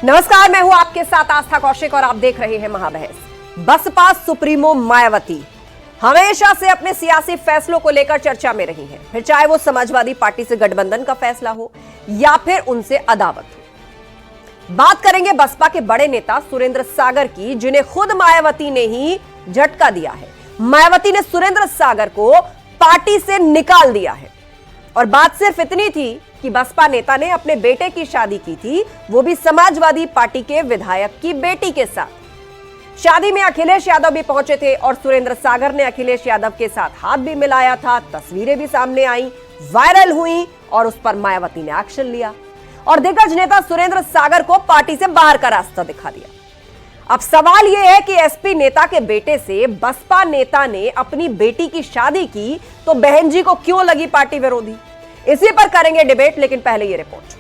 नमस्कार, मैं हूं आपके साथ आस्था कौशिक और आप देख रहे हैं महाबहस। बसपा सुप्रीमो मायावती हमेशा से अपने सियासी फैसलों को लेकर चर्चा में रही हैं, फिर चाहे वो समाजवादी पार्टी से गठबंधन का फैसला हो या फिर उनसे अदावत हो। बात करेंगे बसपा के बड़े नेता सुरेंद्र सागर की, जिन्हें खुद मायावती ने ही झटका दिया है। मायावती ने सुरेंद्र सागर को पार्टी से निकाल दिया है और बात सिर्फ इतनी थी कि बसपा नेता ने अपने बेटे की शादी की थी, वो भी समाजवादी पार्टी के विधायक की बेटी के साथ। शादी में अखिलेश यादव भी पहुंचे थे और सुरेंद्र सागर ने अखिलेश यादव के साथ हाथ भी मिलाया था। तस्वीरें भी सामने आई, वायरल हुई और उस पर मायावती ने एक्शन लिया और दिग्गज नेता सुरेंद्र सागर को पार्टी से बाहर का रास्ता दिखा दिया। अब सवाल यह है कि एसपी नेता के बेटे से बसपा नेता ने अपनी बेटी की शादी की, तो बहन जी को क्यों लगी पार्टी विरोधी? इसी पर करेंगे डिबेट, लेकिन पहले ये रिपोर्ट।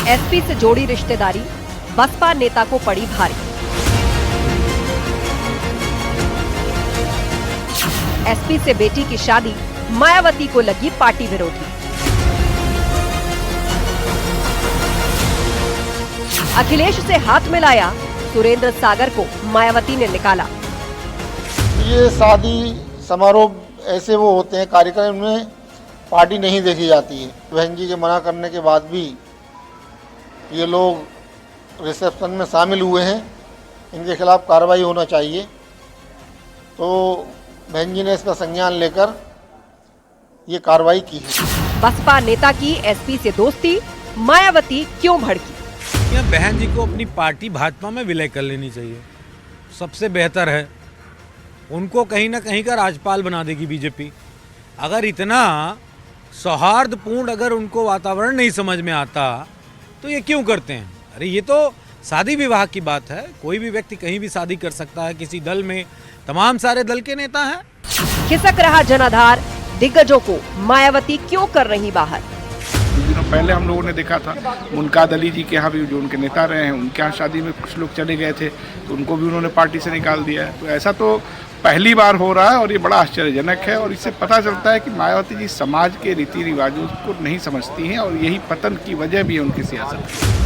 एसपी से जोड़ी रिश्तेदारी बसपा नेता को पड़ी भारी। एसपी से बेटी की शादी मायावती को लगी पार्टी विरोधी। अखिलेश से हाथ मिलाया, सुरेंद्र सागर को मायावती ने निकाला। ये शादी समारोह ऐसे वो होते हैं, कार्यक्रम में पार्टी नहीं देखी जाती है। बहन जी के मना करने के बाद भी ये लोग रिसेप्शन में शामिल हुए हैं, इनके खिलाफ कार्रवाई होना चाहिए। तो बहन जी ने इस पर संज्ञान लेकर ये कार्रवाई की है। बसपा नेता की एसपी से दोस्ती, मायावती क्यों भड़की? बहन जी को अपनी पार्टी भाजपा में विलय कर लेनी चाहिए, सबसे बेहतर है। उनको कहीं ना कहीं का राज्यपाल बना देगी बीजेपी। अगर इतना सौहार्दपूर्ण अगर उनको वातावरण नहीं समझ में आता तो ये क्यों करते हैं? अरे ये तो शादी विवाह की बात है, कोई भी व्यक्ति कहीं भी शादी कर सकता है। किसी दल में तमाम सारे दल के नेता हैं। खिसक रहा जनाधार, दिग्गजों को मायावती क्यों कर रही बाहर? दिनों पहले हम लोगों ने देखा था मुनकाद अली जी के यहाँ भी, जो उनके नेता रहे हैं, उनके यहाँ शादी में कुछ लोग चले गए थे तो उनको भी उन्होंने पार्टी से निकाल दिया है। तो ऐसा तो पहली बार हो रहा है और ये बड़ा आश्चर्यजनक है। और इससे पता चलता है कि मायावती जी समाज के रीति रिवाजों को नहीं समझती हैं और यही पतन की वजह भी है उनकी सियासत।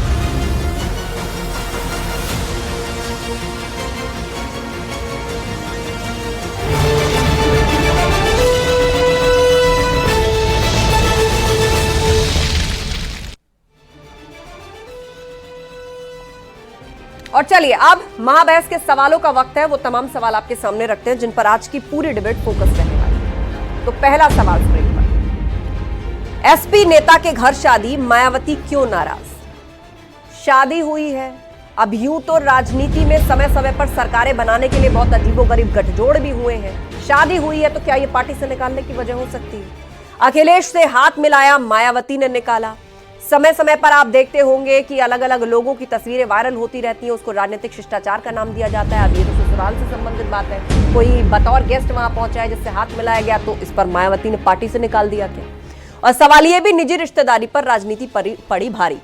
और चलिए अब महाबहस के सवालों का वक्त है। वो तमाम सवाल आपके सामने रखते हैं जिन पर आज की पूरी डिबेट फोकस रहने वाली है। तो पहला सवाल स्क्रीन पर, एसपी नेता के घर शादी, मायावती क्यों नाराज? शादी हुई है, अब यूं तो राजनीति में समय समय पर सरकारें बनाने के लिए बहुत अजीबोगरीब गठजोड़ भी हुए हैं। शादी हुई है तो क्या ये पार्टी से निकालने की वजह हो सकती है? अखिलेश से हाथ मिलाया, मायावती ने निकाला। समय समय पर आप देखते होंगे कि अलग अलग लोगों की तस्वीरें वायरल होती रहती हैं, उसको राजनीतिक शिष्टाचार का नाम दिया जाता है। अब ये तो ससुराल से संबंधित बात है, कोई बतौर गेस्ट वहां पहुंचा है जिससे हाथ मिलाया गया, तो इस पर मायावती ने पार्टी से निकाल दिया क्या? और सवाल ये भी, निजी रिश्तेदारी पर राजनीति पड़ी भारी।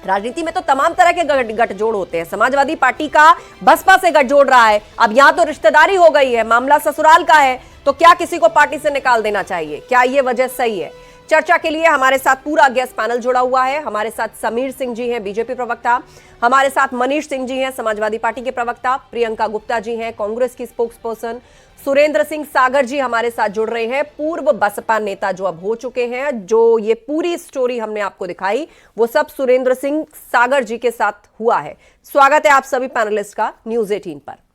राजनीति में तो तमाम तरह के गठजोड़ होते हैं। समाजवादी पार्टी का बसपा से गठजोड़ रहा है, अब यहां तो रिश्तेदारी हो गई है, मामला ससुराल का है, तो क्या किसी को पार्टी से निकाल देना चाहिए? क्या ये वजह सही है? चर्चा के लिए हमारे साथ पूरा गेस्ट पैनल जुड़ा हुआ है। हमारे साथ समीर सिंह जी हैं, बीजेपी प्रवक्ता, हमारे साथ मनीष सिंह जी हैं, समाजवादी पार्टी के प्रवक्ता, प्रियंका गुप्ता जी हैं, कांग्रेस की स्पोक्सपर्सन, सुरेंद्र सिंह सागर जी हमारे साथ जुड़ रहे हैं, पूर्व बसपा नेता जो अब हो चुके हैं। जो ये पूरी स्टोरी हमने आपको दिखाई वो सब सुरेंद्र सिंह सागर जी के साथ हुआ है। स्वागत है आप सभी पैनलिस्ट का न्यूज 18 पर।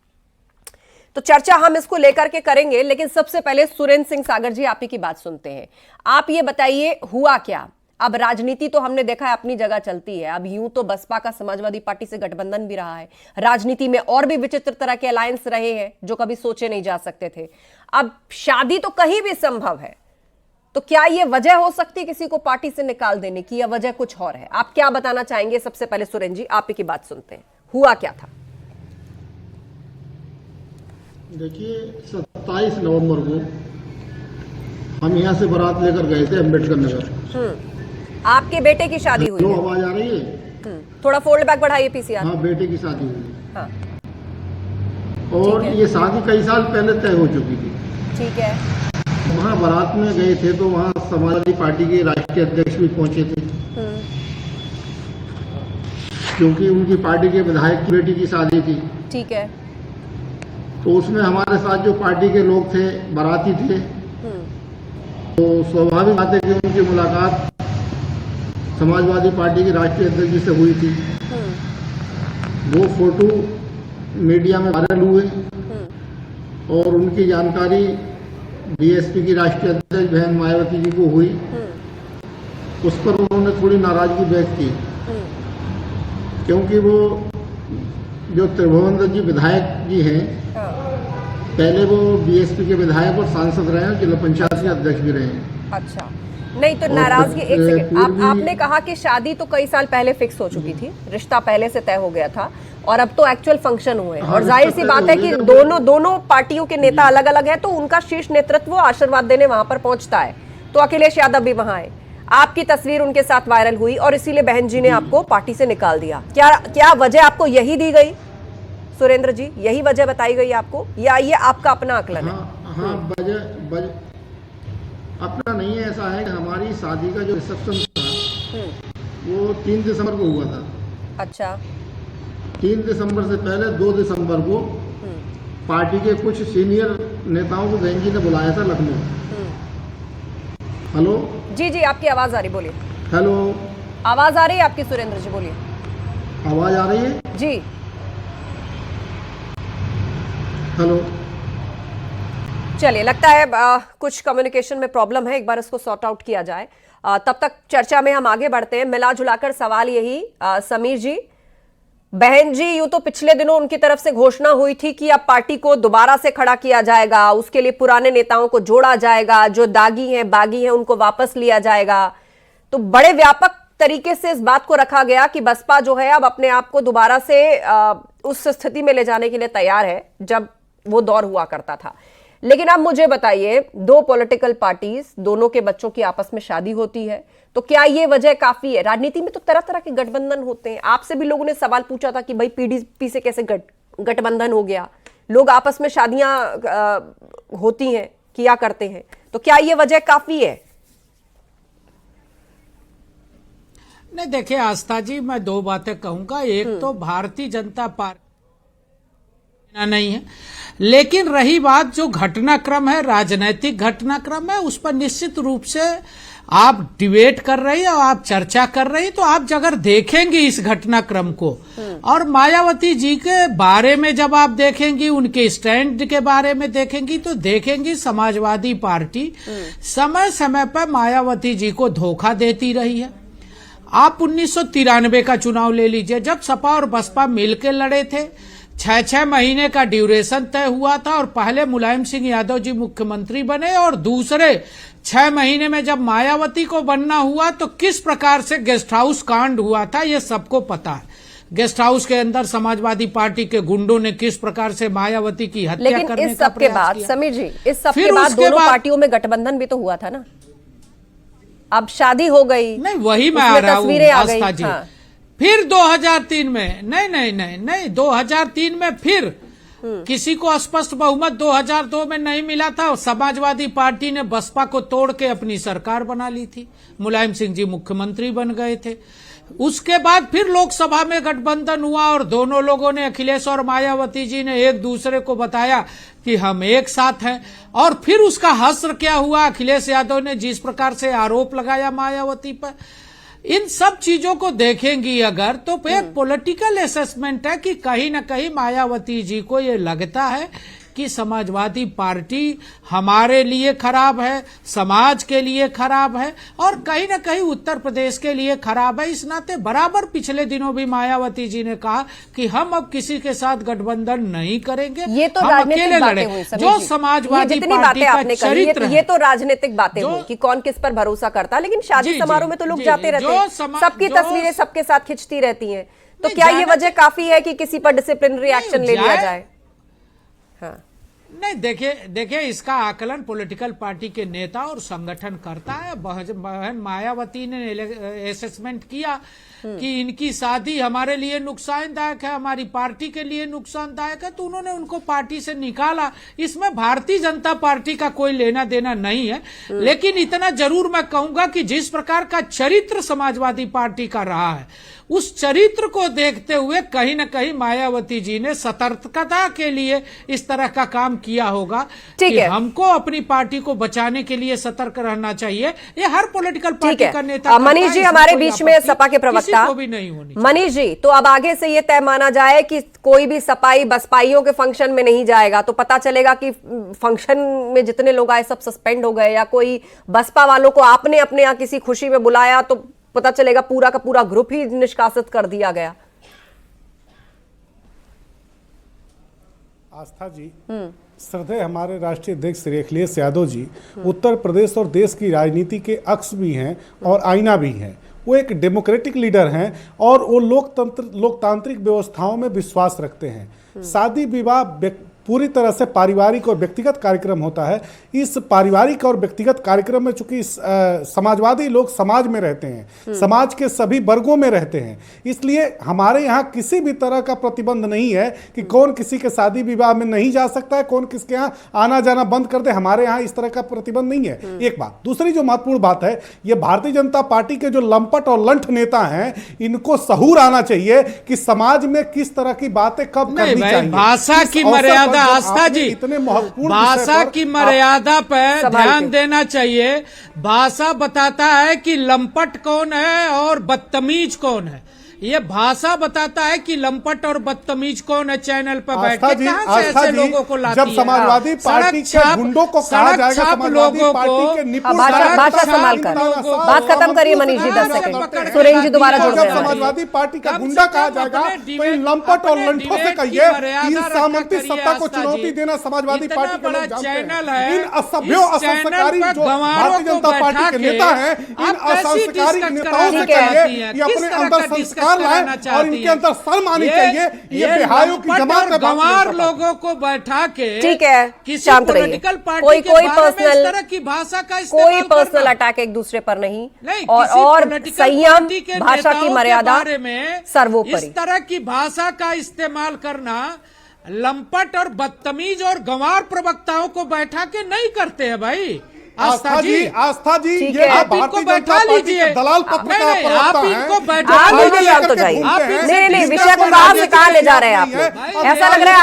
तो चर्चा हम इसको लेकर के करेंगे, लेकिन सबसे पहले सुरेंद्र सिंह सागर जी, आप ही की बात सुनते हैं। आप ये बताइए, हुआ क्या? अब राजनीति तो हमने देखा है अपनी जगह चलती है, अब यूं तो बसपा का समाजवादी पार्टी से गठबंधन भी रहा है, राजनीति में और भी विचित्र तरह के अलायंस रहे हैं जो कभी सोचे नहीं जा सकते थे। अब शादी तो कहीं भी संभव है, तो क्या ये वजह हो सकती है किसी को पार्टी से निकाल देने की, या वजह कुछ और है? आप क्या बताना चाहेंगे? सबसे पहले सुरेंद्र जी, आप ही की बात सुनते हैं, हुआ क्या था? देखिए, 27 नवंबर को हम यहाँ से बारात लेकर गए थे अम्बेडकर नगर। आपके बेटे की शादी हुई है? आवाज आ रही है? थोड़ा फोल्ड बैक बढ़ाइए पीसीआर। हाँ, बेटे की शादी हुई है। हाँ। और ठीक है। ये शादी कई साल पहले तय हो चुकी थी। ठीक है। वहाँ बारात में गए थे तो वहाँ समाजवादी पार्टी के राष्ट्रीय अध्यक्ष भी पहुंचे थे, क्योंकि उनकी पार्टी के विधायक की बेटी की शादी थी। ठीक है। तो उसमें हमारे साथ जो पार्टी के लोग थे, बाराती थे, तो स्वाभाविक बात है कि उनकी मुलाकात समाजवादी पार्टी के राष्ट्रीय अध्यक्ष जी से हुई थी। वो फोटो मीडिया में वायरल हुए और उनकी जानकारी बीएसपी की राष्ट्रीय अध्यक्ष बहन मायावती जी को हुई। उस पर उन्होंने थोड़ी नाराजगी व्यक्त की, क्योंकि वो जो त्रिभुवन दत्त जी विधायक जी हैं, पहले वो बीएसपी के विधायक और सांसद रहे हैं, जिला पंचायत के अध्यक्ष भी रहे हैं। अच्छा, नहीं तो नाराजगी, एक सेकंड, आपने कहा कि शादी तो कई साल पहले फिक्स हो चुकी थी, रिश्ता पहले से तय हो गया था और अब तो एक्चुअल फंक्शन हुए। हाँ, और जाहिर सी बात है कि दोनों पार्टियों के नेता अलग अलग है, तो उनका शीर्ष नेतृत्व आशीर्वाद देने वहां पर पहुंचता है। तो अखिलेश यादव भी वहां आए, आपकी तस्वीर उनके साथ वायरल हुई और इसीलिए बहन जी ने आपको पार्टी से निकाल दिया। क्या वजह आपको यही दी गई सुरेंद्र जी, यही वजह बताई गई आपको, या ये आपका अपना आकलन है? हाँ, वजह अपना नहीं है। ऐसा है कि हमारी शादी का जो रिसेप्शन था वो 3 दिसंबर को हुआ था। अच्छा। 3 दिसंबर से पहले 2 दिसंबर को पार्टी के कुछ सीनियर नेताओं को बहन जी ने बुलाया था लखनऊ। हेलो जी जी, आपकी आवाज आ रही, बोलिए। हेलो, आवाज आ रही है आपकी सुरेंद्र जी, बोलिए। आवाज आ रही है जी। हेलो। चलिए, लगता है कुछ कम्युनिकेशन में प्रॉब्लम है, एक बार इसको सॉर्ट आउट किया जाए। तब तक चर्चा में हम आगे बढ़ते हैं। मिला जुलाकर सवाल यही, समीर जी, बहन जी, यूं तो पिछले दिनों उनकी तरफ से घोषणा हुई थी कि अब पार्टी को दोबारा से खड़ा किया जाएगा, उसके लिए पुराने नेताओं को जोड़ा जाएगा, जो दागी हैं बागी हैं उनको वापस लिया जाएगा। तो बड़े व्यापक तरीके से इस बात को रखा गया कि बसपा जो है अब अपने आप को दोबारा से उस स्थिति में ले जाने के लिए तैयार है जब वो दौर हुआ करता था। लेकिन अब मुझे बताइए, 2 पॉलिटिकल पार्टीज, दोनों के बच्चों की आपस में शादी होती है, तो क्या ये वजह काफी है? राजनीति में तो तरह तरह के गठबंधन होते हैं। आपसे भी लोगों ने सवाल पूछा था कि भाई पीडीपी से कैसे गठबंधन हो गया, लोग आपस में शादियां होती हैं, किया करते हैं, तो क्या ये वजह काफी है? नहीं, देखिए आस्था जी, मैं 2 बातें कहूंगा। एक तो भारतीय जनता पार्टी नहीं है, लेकिन रही बात जो घटनाक्रम है, राजनीतिक घटनाक्रम है, उस पर निश्चित रूप से आप डिबेट कर रही है और आप चर्चा कर रही, तो आप अगर देखेंगे इस घटनाक्रम को और मायावती जी के बारे में जब आप देखेंगी, उनके स्टैंड के बारे में देखेंगी, तो देखेंगी समाजवादी पार्टी समय समय पर मायावती जी को धोखा देती रही है। आप 1993 का चुनाव ले लीजिए, जब सपा और बसपा मिलकर लड़े थे, 6 महीने का ड्यूरेशन तय हुआ था और पहले मुलायम सिंह यादव जी मुख्यमंत्री बने और दूसरे 6 महीने में जब मायावती को बनना हुआ तो किस प्रकार से गेस्ट हाउस कांड हुआ था, ये सबको पता है। गेस्ट हाउस के अंदर समाजवादी पार्टी के गुंडों ने किस प्रकार से मायावती की हत्या करने का प्रयास किया। लेकिन इस सब के बाद समीर जी, इस सब के बाद दोनों पार्टियों में गठबंधन भी तो हुआ था ना। अब शादी हो गई, नहीं वही मैं आ रहा हूँ आस्था जी। हाँ। फिर 2003 में नहीं 2003 में फिर किसी को स्पष्ट बहुमत 2002 में नहीं मिला था, समाजवादी पार्टी ने बसपा को तोड़ के अपनी सरकार बना ली थी, मुलायम सिंह जी मुख्यमंत्री बन गए थे। उसके बाद फिर लोकसभा में गठबंधन हुआ और दोनों लोगों ने, अखिलेश और मायावती जी ने एक दूसरे को बताया कि हम एक साथ हैं। और फिर उसका हश्र क्या हुआ, अखिलेश यादव ने जिस प्रकार से आरोप लगाया मायावती पर, इन सब चीजों को देखेंगी अगर, तो एक पॉलिटिकल असेसमेंट है कि कहीं ना कहीं मायावती जी को ये लगता है कि समाजवादी पार्टी हमारे लिए खराब है, समाज के लिए खराब है और कहीं ना कहीं उत्तर प्रदेश के लिए खराब है। इस नाते बराबर पिछले दिनों भी मायावती जी ने कहा कि हम अब किसी के साथ गठबंधन नहीं करेंगे, ये तो हम अकेले लड़े। जो समाजवादी पार्टी का चरित्र है, ये तो राजनीतिक बातें हुई कि कौन किस पर भरोसा करता, लेकिन शादी समारोह में तो लोग जाते रहते हैं, सबकी तस्वीरें सबके साथ खिंचती रहती हैं। तो क्या ये वजह काफी है कि किसी पर डिसिप्लिनरी एक्शन ले लिया जाए? हाँ। नहीं, देखिए इसका आकलन पॉलिटिकल पार्टी के नेता और संगठन करता है। बहन मायावती ने असेसमेंट किया कि इनकी शादी हमारे लिए नुकसानदायक है, हमारी पार्टी के लिए नुकसानदायक है, तो उन्होंने उनको पार्टी से निकाला। इसमें भारतीय जनता पार्टी का कोई लेना देना नहीं है। लेकिन इतना जरूर मैं कहूंगा कि जिस प्रकार का चरित्र समाजवादी पार्टी का रहा है, उस चरित्र को देखते हुए कहीं न कहीं मायावती जी ने सतर्कता के लिए इस तरह का काम किया होगा कि हमको अपनी पार्टी को बचाने के लिए सतर्क रहना चाहिए। ये हर पॉलिटिकल पार्टी का नेता। मनीष जी हमारे बीच में सपा के प्रवक्ता को भी नहीं होनी। मनीष जी, तो अब आगे से ये तय माना जाए कि कोई भी सपाई बसपाइयों के फंक्शन में नहीं जाएगा, तो पता चलेगा कि फंक्शन में जितने लोग आए सब सस्पेंड हो गए, या कोई बसपा वालों को आपने अपने यहाँ किसी खुशी में बुलाया तो पता चलेगा पूरा का पूरा ग्रुप ही निष्कासित कर दिया गया। आस्था जी, श्रद्धेय हमारे राष्ट्रीय अध्यक्ष श्री अखिलेश यादव जी उत्तर प्रदेश और देश की राजनीति के अक्स भी हैं और आईना भी हैं। वो एक डेमोक्रेटिक लीडर हैं और वो लोकतांत्रिक व्यवस्थाओं में विश्वास रखते हैं। शादी विवाह पूरी तरह से पारिवारिक और व्यक्तिगत कार्यक्रम होता है। इस पारिवारिक और व्यक्तिगत कार्यक्रम में चूंकि समाजवादी लोग समाज में रहते हैं, समाज के सभी वर्गों में रहते हैं, इसलिए हमारे यहाँ किसी भी तरह का प्रतिबंध नहीं है कि कौन किसी के शादी विवाह में नहीं जा सकता है, कौन किसके यहाँ आना जाना बंद कर दे। हमारे यहाँ इस तरह का प्रतिबंध नहीं है। एक बात। दूसरी जो महत्वपूर्ण बात है, ये भारतीय जनता पार्टी के जो लंपट और लंठ नेता हैं, इनको सहूर आना चाहिए कि समाज में किस तरह की बातें कब करनी चाहिए। भाषा की मर्यादा, आस्था जी, इतने महत्वपूर्ण भाषा की मर्यादा पर ध्यान देना चाहिए। भाषा बताता है कि लंपट कौन है और बदतमीज कौन है। ये भाषा बताता है कि लंपट और बदतमीज कौन है। चैनल पर बैठ के कहां से ऐसे लोगों को लाती है? जब समाजवादी पार्टी के गुंडों को कहा जाएगा, समाजवादी पार्टी के निपुण भाषा संभाल कर बात खत्म करिए मनीष जी, 10 सेकंड। सुरेंद्र जी दोबारा जुड़ गए। समाजवादी पार्टी का गुंडा कहा जाएगा तो इन लंपट और लंठों से कहिए कि इस सामंती सत्ता को चुनौती देना समाजवादी पार्टी के लोग जानते हैं। इन असभ्यों असंस्कारी जो भारतीय जनता पार्टी के नेता हैं, इन असंस्कारी नेताओं से कहिए कि अपने अंदर संस्कार और इनके अंदर शर्म आनी चाहिए। ये बिहारियों की जमात में गंवार लोगों को बैठा के, ठीक है, किसी शांत पॉलिटिकल पार्टी कोई के बारे में पर्सनल इस तरह की भाषा का इस्तेमाल कोई पर्सनल अटैक एक दूसरे पर नहीं और संयम, भाषा की मर्यादा सर्वोपरि। इस तरह की भाषा का इस्तेमाल करना लंपट और बदतमीज और गंवार प्रवक्ताओं को बैठा के नहीं करते हैं भाई। आस्था जी, ये आप इनको बैठा लीजिए। दलाल पत्रकार आप इनको बैठा आप लीजिए। शांत हो जाइए। नहीं, विषय को कहां से कहां ले जा रहे हैं आप लोग? ऐसा लग रहा है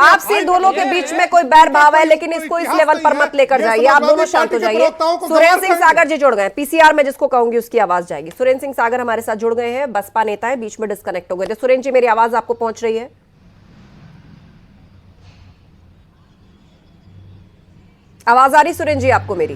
आपसी दोनों के बीच में कोई बैर भाव है, लेकिन इसको इस लेवल पर मत लेकर जाइए। आप दोनों शांत हो जाइए। सुरेंद्र सिंह सागर जी जुड़ गए। पीसीआर में जिसको कहूंगी उसकी आवाज जाएगी। सुरेंद्र सिंह सागर हमारे साथ जुड़ गए हैं, बसपा नेता है, बीच में डिस्कनेक्ट हो गए थे। सुरेंद्र जी, मेरी आवाज आपको पहुंच रही है? आवाज आ रही सुरेंद्र जी आपको मेरी?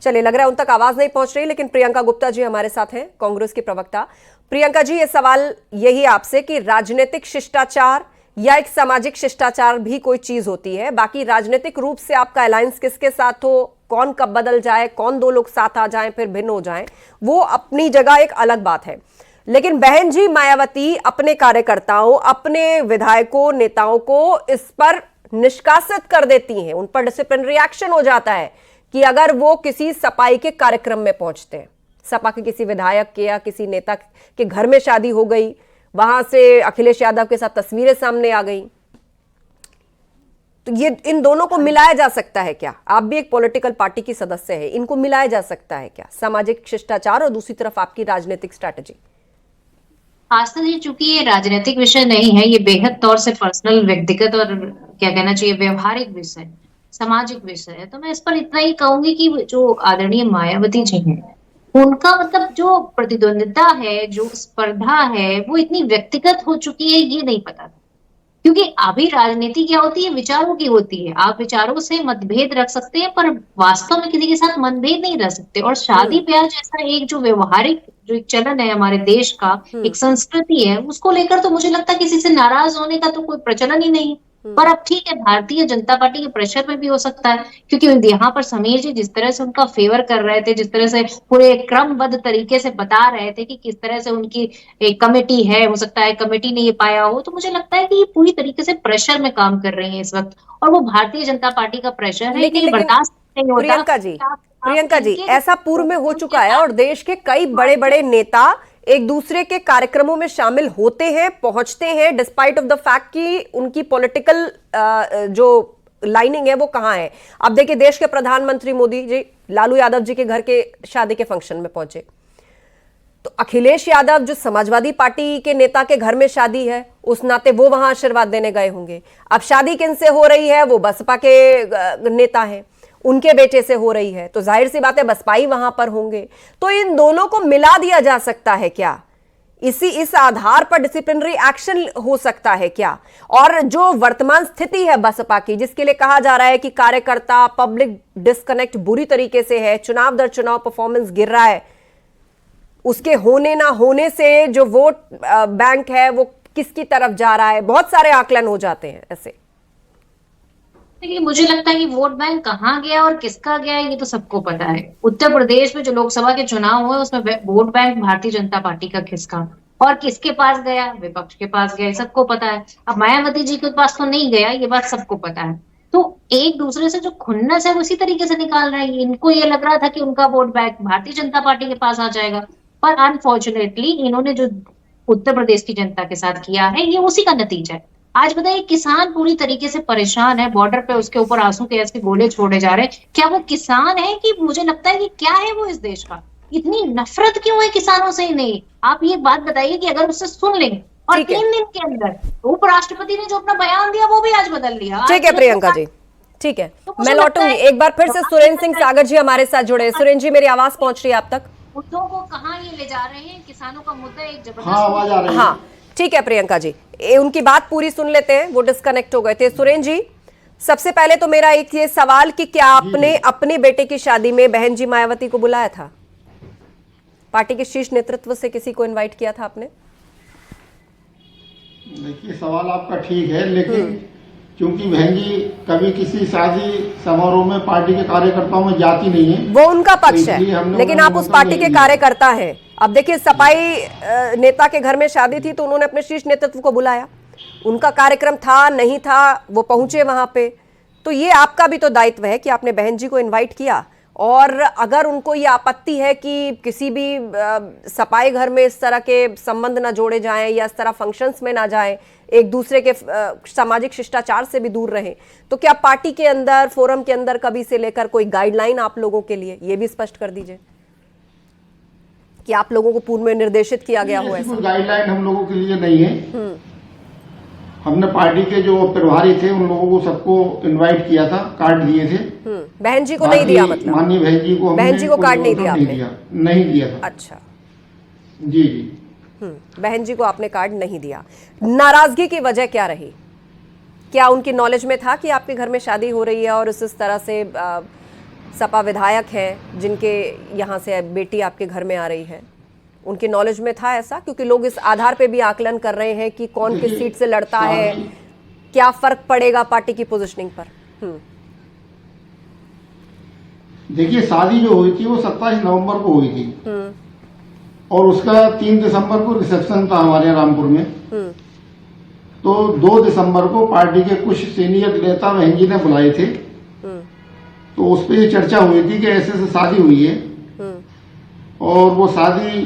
चलिए, लग रहा है उन तक आवाज नहीं पहुंच रही, लेकिन प्रियंका गुप्ता जी हमारे साथ हैं, कांग्रेस की प्रवक्ता। प्रियंका जी, ये सवाल यही आपसे कि राजनीतिक शिष्टाचार या एक सामाजिक शिष्टाचार भी कोई चीज होती है? बाकी राजनीतिक रूप से आपका अलायंस किसके साथ हो, कौन कब बदल जाए, कौन दो लोग साथ आ जाएं फिर भिन्न हो जाएं, वो अपनी जगह एक अलग बात है। लेकिन बहन जी मायावती अपने कार्यकर्ताओं, अपने विधायकों, नेताओं को इस पर निष्कासित कर देती हैं। उन पर डिसिप्लिनरी एक्शन हो जाता है कि अगर वो किसी सपाई के कार्यक्रम में पहुंचते हैं। सपा के किसी विधायक के या किसी नेता के घर में शादी हो गई, वहां से अखिलेश यादव के साथ तस्वीरें सामने आ गई, तो ये इन दोनों को मिलाया जा सकता है क्या? आप भी एक पॉलिटिकल पार्टी की सदस्य है, इनको मिलाया जा सकता है क्या? सामाजिक शिष्टाचार और दूसरी तरफ आपकी राजनीतिक स्ट्रैटेजी। आस्था जी, चूंकि ये राजनीतिक विषय नहीं है, ये बेहद तौर से पर्सनल, व्यक्तिगत और क्या कहना चाहिए व्यवहारिक विषय, सामाजिक विषय है, तो मैं इस पर इतना ही कहूंगी कि जो आदरणीय मायावती जी हैं, उनका मतलब जो प्रतिद्वंदिता है, जो स्पर्धा है, वो इतनी व्यक्तिगत हो चुकी है, ये नहीं पता था। क्योंकि अभी राजनीति क्या होती है, विचारों की होती है। आप विचारों से मतभेद रख सकते हैं, पर वास्तव में किसी के साथ मतभेद नहीं रख सकते। और शादी ब्याह जैसा एक जो व्यवहारिक जो एक चलन है हमारे देश का, एक संस्कृति है, उसको लेकर तो मुझे लगता है किसी से नाराज होने का तो कोई प्रचलन ही नहीं। पर अब ठीक है, भारतीय जनता पार्टी के प्रेशर में भी हो सकता है, क्योंकि यहाँ पर समीर जी जिस तरह से उनका फेवर कर रहे थे, जिस तरह से पूरे क्रमबद्ध तरीके से बता रहे थे कि किस तरह से उनकी एक कमेटी है, हो सकता है कमेटी ने ये पाया हो, तो मुझे लगता है कि ये पूरी तरीके से प्रेशर में काम कर रही है इस वक्त, और वो भारतीय जनता पार्टी का प्रेशर है, लेकिन ये बर्दाश्त नहीं होता। प्रियंका जी ऐसा पूर्व में हो चुका है और देश के कई बड़े बड़े नेता एक दूसरे के कार्यक्रमों में शामिल होते हैं, पहुंचते हैं, डिस्पाइट ऑफ द फैक्ट कि उनकी पॉलिटिकल जो लाइनिंग है वो कहां है। अब देखिए देश के प्रधानमंत्री मोदी जी लालू यादव जी के घर के शादी के फंक्शन में पहुंचे, तो अखिलेश यादव जो समाजवादी पार्टी के नेता के घर में शादी है, उस नाते वो वहां आशीर्वाद देने गए होंगे। अब शादी किनसे हो रही है, वो बसपा के नेता हैं, उनके बेटे से हो रही है, तो जाहिर सी बात है बसपाई वहां पर होंगे। तो इन दोनों को मिला दिया जा सकता है क्या? इस आधार पर डिसिप्लिनरी एक्शन हो सकता है क्या? और जो वर्तमान स्थिति है बसपा की, जिसके लिए कहा जा रहा है कि कार्यकर्ता पब्लिक डिस्कनेक्ट बुरी तरीके से है, चुनाव दर चुनाव परफॉर्मेंस गिर रहा है, उसके होने ना होने से जो वोट बैंक है वो किसकी तरफ जा रहा है, बहुत सारे आकलन हो जाते हैं ऐसे। देखिए मुझे लगता है कि वोट बैंक कहाँ गया और किसका गया ये तो सबको पता है। उत्तर प्रदेश में जो लोकसभा के चुनाव हुए उसमें vote bank Bharatiya Janata party का किसका और किसके पास गया, विपक्ष के पास गया, सबको पता है। अब मायावती जी के पास तो नहीं गया, ये बात सबको पता है। तो एक दूसरे से जो खुन्नस है उसी तरीके से निकाल रहे हैं। इनको ये लग रहा था कि उनका vote bank Bharatiya Janata party के पास आ जाएगा, पर अनफॉर्चुनेटली इन्होंने जो उत्तर प्रदेश की जनता के साथ किया है ये उसी का नतीजा है। आज बताइए किसान पूरी तरीके से परेशान है, बॉर्डर पे उसके ऊपर आंसू के ऐसे गोले छोड़े जा रहे हैं। क्या वो किसान है कि मुझे लगता है कि क्या है वो इस देश का? इतनी नफरत क्यों है किसानों से? नहीं, आप ये बात बताइए कि अगर उससे सुन लेंगे और 3 दिन के अंदर उपराष्ट्रपति ने जो अपना बयान दिया वो भी आज बदल लिया। ठीक है प्रियंका जी, ठीक है, मैं लौटूंगी। एक बार फिर से सुरेंद्र सिंह सागर जी हमारे साथ जुड़े। सुरेंद्र जी मेरी आवाज पहुंच रही है आप तक? मुद्दों को कहाँ ये ले जा रहे हैं, किसानों का मुद्दा एक जबरदस्त। हाँ आवाज आ रही है। हाँ ठीक है प्रियंका जी, उनकी बात पूरी सुन लेते हैं, वो डिस्कनेक्ट हो गए थे। सुरेंद्र जी सबसे पहले तो मेरा एक ये सवाल कि क्या आपने अपने बेटे की शादी में बहन जी मायावती को बुलाया था? पार्टी के शीर्ष नेतृत्व से किसी को इनवाइट किया था आपने? देखिए सवाल आपका ठीक है, लेकिन क्योंकि बहन जी कभी किसी शादी समारोह में पार्टी के कार्यकर्ताओं में जाती नहीं है, वो उनका पक्ष तो है, लेकिन आप उस पार्टी के कार्यकर्ता हैं। अब देखिए सपाई नेता के घर में शादी थी तो उन्होंने अपने शीर्ष नेतृत्व को बुलाया, उनका कार्यक्रम था नहीं था वो पहुंचे वहां पे, तो ये आपका भी तो दायित्व है कि आपने बहन जी को इनवाइट किया। और अगर उनको ये आपत्ति है कि किसी भी सपाई घर में इस तरह के संबंध ना जोड़े जाएं या इस तरह फंक्शंस में ना जाएं, एक दूसरे के सामाजिक शिष्टाचार से भी दूर रहें, तो क्या पार्टी के अंदर फोरम के अंदर कभी से लेकर कोई गाइडलाइन आप लोगों के लिए ये भी स्पष्ट कर दीजिए कि आप लोगों को पूर्व में निर्देशित किया गया हो? ऐसा गाइडलाइन हम लोगों के लिए नहीं है। हमने पार्टी के जो प्रभारी थे उन लोगों को सबको इनवाइट किया था, कार्ड दिए थे। बहन जी को नहीं दिया? मतलब माननीय बहन जी को बहन जी को कार्ड नहीं दिया आपने? नहीं दिया था। अच्छा जी जी, बहन जी को आपने कार्ड नहीं दिया। नाराजगी की वजह क्या रही? क्या उनकी नॉलेज में था कि आपके घर में शादी हो रही है और इस तरह से सपा विधायक हैं जिनके यहाँ से बेटी आपके घर में आ रही है, उनकी नॉलेज में था ऐसा? क्योंकि लोग इस आधार पे भी आकलन कर रहे हैं कि कौन किस सीट से लड़ता है, क्या फर्क पड़ेगा पार्टी की पोजीशनिंग पर। देखिए शादी जो हुई थी वो 27 नवंबर को हुई थी और उसका 3 दिसंबर को रिसेप्शन था हमारे यहाँ रामपुर में। तो 2 दिसंबर को पार्टी के कुछ सीनियर नेता बहन जी ने बुलाए थे, तो उस पर ये चर्चा हुई थी कि ऐसे से शादी हुई है और वो शादी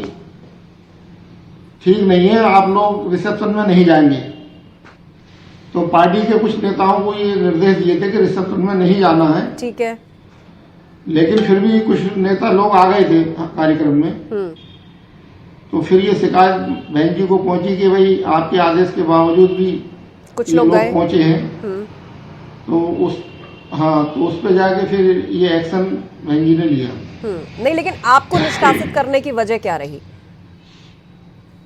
ठीक नहीं है, आप लोग रिसेप्शन में नहीं जाएंगे। तो पार्टी के कुछ नेताओं को ये निर्देश दिए थे कि रिसेप्शन में नहीं जाना है। ठीक है, लेकिन फिर भी कुछ नेता लोग आ गए थे कार्यक्रम में। तो फिर ये शिकायत बहन जी को पहुंची कि भाई आपके आदेश के बावजूद भी कुछ लोग पहुंचे हैं। तो उस पर जाके फिर ये एक्शन बहन जी ने लिया। नहीं, लेकिन आपको निष्कासित करने की वजह क्या रही?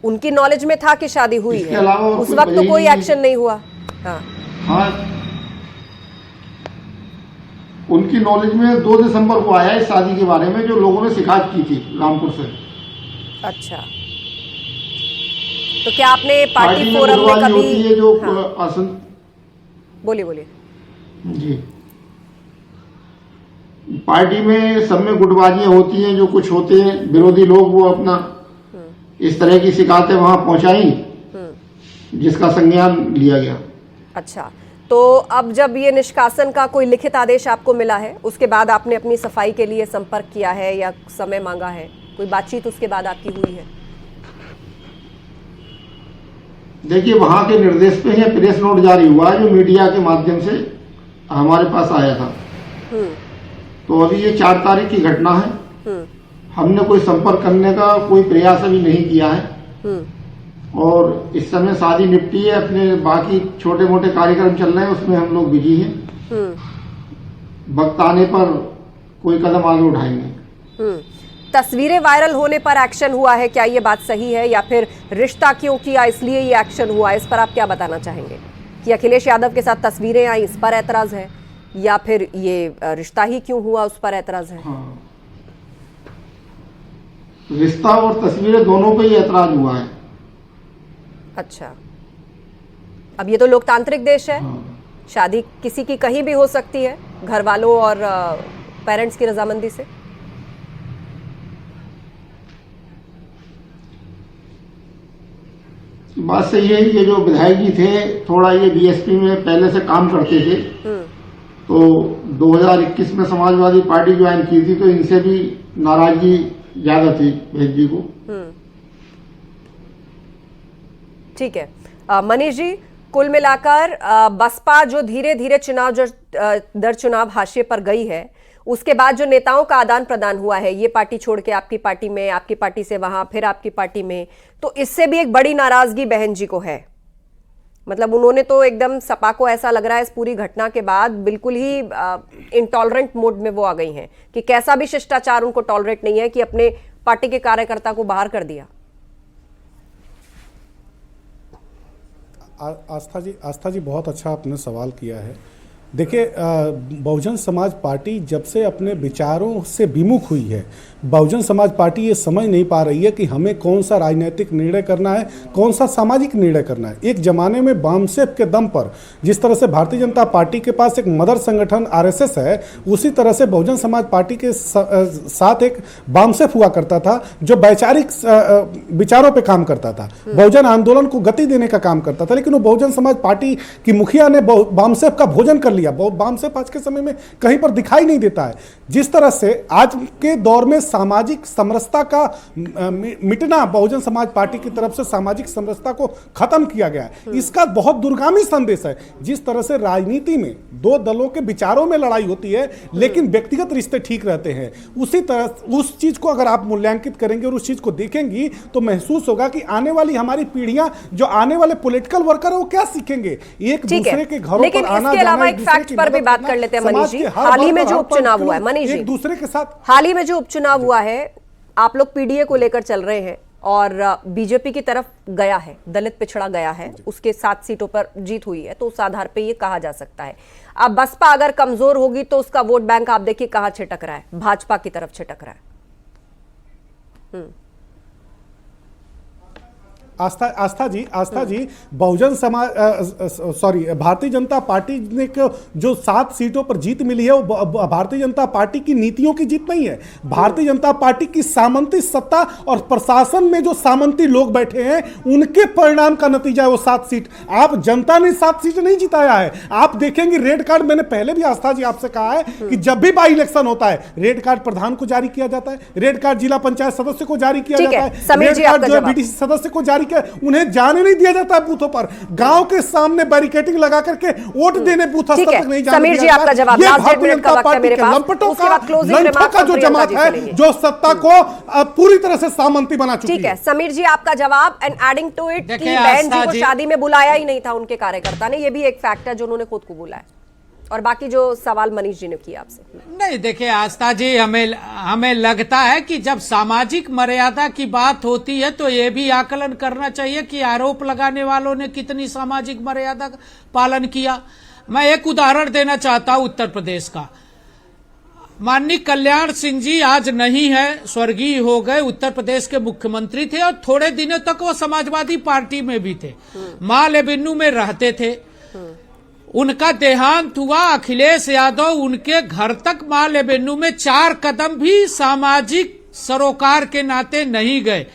उनकी नॉलेज में था कि शादी हुई है, उस वक्त तो कोई एक्शन नहीं हुआ। हाँ, उनकी नॉलेज में 2 दिसंबर को आया इस शादी के बारे में, जो लोगों ने शिकायत की थी रामपुर से। अच्छा, तो क्या आपने पार्टी फोरम में कभी बोलिए बोलिए। जी, पार्टी में सब में गुटबाजियां होती हैं, जो कुछ होते हैं विरोधी लोग, वो अपना इस तरह की शिकायतें वहां पहुंचाई, जिसका संज्ञान लिया गया। अच्छा, तो अब जब ये निष्कासन का कोई लिखित आदेश आपको मिला है, उसके बाद आपने अपनी सफाई के लिए संपर्क किया है या समय मांगा है, कोई बातचीत उसके बाद आपकी हुई है? देखिए, वहां के निर्देश पे है प्रेस नोट जारी हुआ है, जो मीडिया के माध्यम से हमारे पास आया था। तो अभी ये 4 तारीख की घटना है। हमने कोई संपर्क करने का कोई प्रयास अभी नहीं किया है, और इस समय शादी निपटी है, अपने बाकी छोटे मोटे कार्यक्रम चल रहे हैं, उसमें हम लोग बिजी हैं। वक्त आने पर कोई कदम आगे उठाएंगे। तस्वीरें वायरल होने पर एक्शन हुआ है, क्या ये बात सही है, या फिर रिश्ता क्यों किया इसलिए ये एक्शन हुआ, इस पर आप क्या बताना चाहेंगे? कि अखिलेश यादव के साथ तस्वीरें आई, इस पर ऐतराज है, या फिर ये रिश्ता ही क्यों हुआ उस पर ऐतराज है? हाँ, रिश्ता और तस्वीरें दोनों पे ही ऐतराज हुआ है। अच्छा, अब ये तो लोकतांत्रिक देश है, शादी किसी की कहीं भी हो सकती है, घर वालों और पेरेंट्स की रजामंदी से। बात सही है। ये जो विधायक जी थे, थोड़ा ये बीएसपी में पहले से काम करते थे, तो 2021 में समाजवादी पार्टी ज्वाइन की थी, तो इनसे भी नाराजगी ज्यादा थी भैद जी को। ठीक है मनीष जी, कुल मिलाकर बसपा जो धीरे धीरे चुनाव दर चुनाव हाशिए पर गई है, उसके बाद जो नेताओं का आदान प्रदान हुआ है, ये पार्टी छोड़ के आपकी पार्टी में, आपकी पार्टी से वहां, फिर आपकी पार्टी में, तो इससे भी एक बड़ी नाराजगी बहन जी को है। मतलब उन्होंने तो एकदम, सपा को ऐसा लग रहा है इस पूरी घटना के बाद बिल्कुल ही इंटॉलरेंट मोड में वो आ गई हैं कि कैसा भी शिष्टाचार उनको टॉलरेट नहीं है कि अपने पार्टी के कार्यकर्ता को बाहर कर दिया। आस्था जी बहुत अच्छा आपने सवाल किया है। देखिए, बहुजन समाज पार्टी जब से अपने विचारों से विमुख हुई है, बहुजन समाज पार्टी ये समझ नहीं पा रही है कि हमें कौन सा राजनीतिक निर्णय करना है, कौन सा सामाजिक निर्णय करना है। एक जमाने में वामसेप के दम पर जिस तरह से भारतीय जनता पार्टी के पास एक मदर संगठन आरएसएस है, उसी तरह से बहुजन समाज पार्टी के साथ एक वामसेप हुआ करता था, जो वैचारिक विचारों पर काम करता था, बहुजन आंदोलन को गति देने का काम करता था। लेकिन वो बहुजन समाज पार्टी की मुखिया ने वामसेप का भोजन कर लिया। वामसेप आज के समय में कहीं पर दिखाई नहीं देता है। जिस तरह से आज के दौर में सामाजिक समरसता का मिटना, बहुजन समाज पार्टी की तरफ से सामाजिक समरसता को खत्म किया गया है, इसका बहुत दूरगामी संदेश है। जिस तरह से राजनीति में दो दलों के विचारों में लड़ाई होती है, लेकिन व्यक्तिगत रिश्ते ठीक रहते हैं, उसी तरह उस चीज को अगर आप मूल्यांकित करेंगे और उस चीज को देखेंगी, तो महसूस होगा कि आने वाली हमारी पीढ़ियां, जो आने वाले पॉलिटिकल वर्कर है, वो क्या सीखेंगे? एक दूसरे के घरों पर आना जाना, फैक्ट पर भी बात कर लेते हैं मनीष जी। हाल ही में जो उपचुनाव हुआ है, मनीष जी, दूसरे के साथ हाल ही में जो उपचुनाव हुआ है, आप लोग पीडीए को लेकर चल रहे हैं और बीजेपी की तरफ गया है, दलित पिछड़ा गया है, उसके 7 सीटों पर जीत हुई है, तो उस आधार पे ये कहा जा सकता है। अब बसपा अगर कमजोर होगी तो उसका वोट बैंक आप देखिए कहां छिटक रहा है, भाजपा की तरफ छिटक रहा है। आस्था जी, बहुजन समाज भारतीय जनता पार्टी ने जो 7 सीटों पर जीत मिली है, वो भारतीय जनता पार्टी की नीतियों की जीत नहीं है। भारतीय जनता पार्टी की सामंती सत्ता और प्रशासन में जो सामंती लोग बैठे हैं, उनके परिणाम का नतीजा है वो 7 सीट। आप जनता ने 7 सीट नहीं जिताया है। आप देखेंगे रेड कार्ड, मैंने पहले भी आस्था जी आपसे कहा है कि जब भी बाई इलेक्शन होता है, रेड कार्ड प्रधान को जारी किया जाता है, रेड कार्ड जिला पंचायत सदस्य को जारी किया जाता है, रेड कार्ड जो बीडीसी सदस्य को जारी, उन्हें जाने नहीं दिया जाता है बूथों पर। गांव के सामने बैरिकेडिंग लगा करके वोट देने बूथ स्तर तक नहीं जाने दिया जाता है। ये भारतीय जनता पार्टी के लंपटों का जो जमात है, जो सत्ता को पूरी तरह से सामंती बना चुकी है। ठीक है समीर जी, आपका जवाब। एंड एडिंग टू इट, बहन जी को शादी में बुलाया ही नहीं था उनके कार्यकर्ता ने, ये भी एक फैक्ट है जो उन्होंने खुद कबूला है। और बाकी जो सवाल मनीष जी ने किया आपसे, नहीं देखिए आस्था जी, हमें लगता है कि जब सामाजिक मर्यादा की बात होती है तो ये भी आकलन करना चाहिए कि आरोप लगाने वालों ने कितनी सामाजिक मर्यादा का पालन किया। मैं एक उदाहरण देना चाहता हूं उत्तर प्रदेश का। माननीय कल्याण सिंह जी आज नहीं है, स्वर्गीय हो गए, उत्तर प्रदेश के मुख्यमंत्री थे और थोड़े दिनों तक वो समाजवादी पार्टी में भी थे, माल एवेन्यू में रहते थे। उनका देहांत हुआ, अखिलेश यादव उनके घर तक मां लेबेन्नू में 4 कदम भी सामाजिक सरोकार के नाते नहीं गए,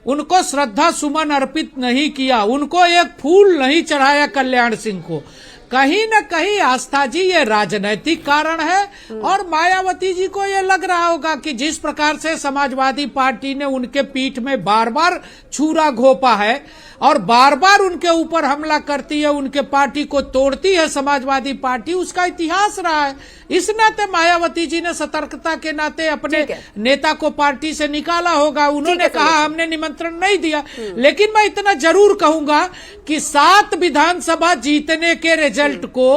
उनको श्रद्धा सुमन अर्पित नहीं किया, उनको एक फूल नहीं चढ़ाया कल्याण सिंह को। कहीं न कहीं आस्था जी ये राजनीतिक कारण है, और मायावती जी को ये लग रहा होगा कि जिस प्रकार से समाजवादी पार्टी ने उनके पीठ में बार बार छुरा घोंपा है और बार बार उनके ऊपर हमला करती है, उनके पार्टी को तोड़ती है समाजवादी पार्टी, उसका इतिहास रहा है। इस नाते मायावती जी ने सतर्कता के नाते अपने नेता को पार्टी से निकाला होगा। उन्होंने कहा हमने निमंत्रण नहीं दिया, लेकिन मैं इतना जरूर कहूंगा कि 7 विधानसभा जीतने के रिजल्ट को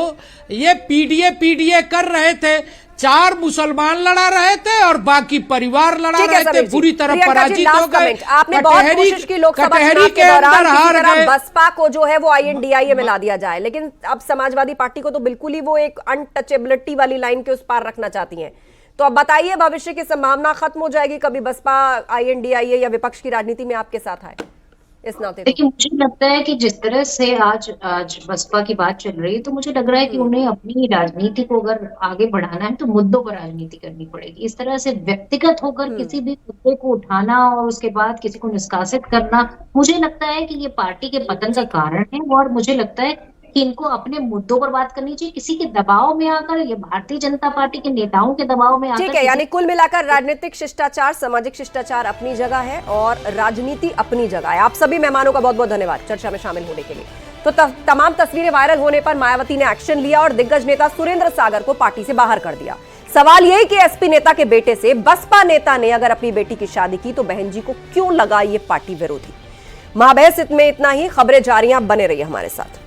ये पीडीए कर रहे थे, 4 मुसलमान लड़ा रहे थे और बाकी परिवार लड़ा रहे थे, बुरी तरह पराजित हो गए। आपने बहुत कोशिश की लोकसभा चुनाव के दौरान हार गए, बसपा को जो है वो INDIA में ला दिया जाए, लेकिन अब समाजवादी पार्टी को तो बिल्कुल ही वो एक अनटचेबिलिटी वाली लाइन के उस पार रखना चाहती हैं। तो अब बताइए, भविष्य की संभावना खत्म हो जाएगी कभी बसपा INDIA या विपक्ष की राजनीति में आपके साथ आए इस नाते? देखिए, मुझे लगता है कि जिस तरह से आज बसपा की बात चल रही है, तो मुझे लग रहा है कि उन्हें अपनी राजनीति को अगर आगे बढ़ाना है तो मुद्दों पर राजनीति करनी पड़ेगी। इस तरह से व्यक्तिगत होकर किसी भी मुद्दे को उठाना और उसके बाद किसी को निष्कासित करना, मुझे लगता है कि ये पार्टी के पतन का कारण है। और मुझे लगता है कि इनको अपने मुद्दों पर बात करनी चाहिए, किसी के दबाव में आकर, ये भारतीय जनता पार्टी के नेताओं के दबाव में आकर। ठीक है, यानी कुल मिलाकर राजनीतिक शिष्टाचार, सामाजिक शिष्टाचार अपनी जगह है और राजनीति अपनी जगह है। आप सभी मेहमानों का बहुत बहुत धन्यवाद चर्चा में शामिल होने के लिए। तो तमाम तस्वीरें वायरल होने पर मायावती ने एक्शन लिया और दिग्गज नेता सुरेंद्र सागर को पार्टी से बाहर कर दिया। सवाल यही कि SP नेता के बेटे से बसपा नेता ने अगर अपनी बेटी की शादी की तो बहन जी को क्यों लगा ये पार्टी विरोधी? महाबहस में इतना ही। खबरें जारी, बने रहिए हमारे साथ।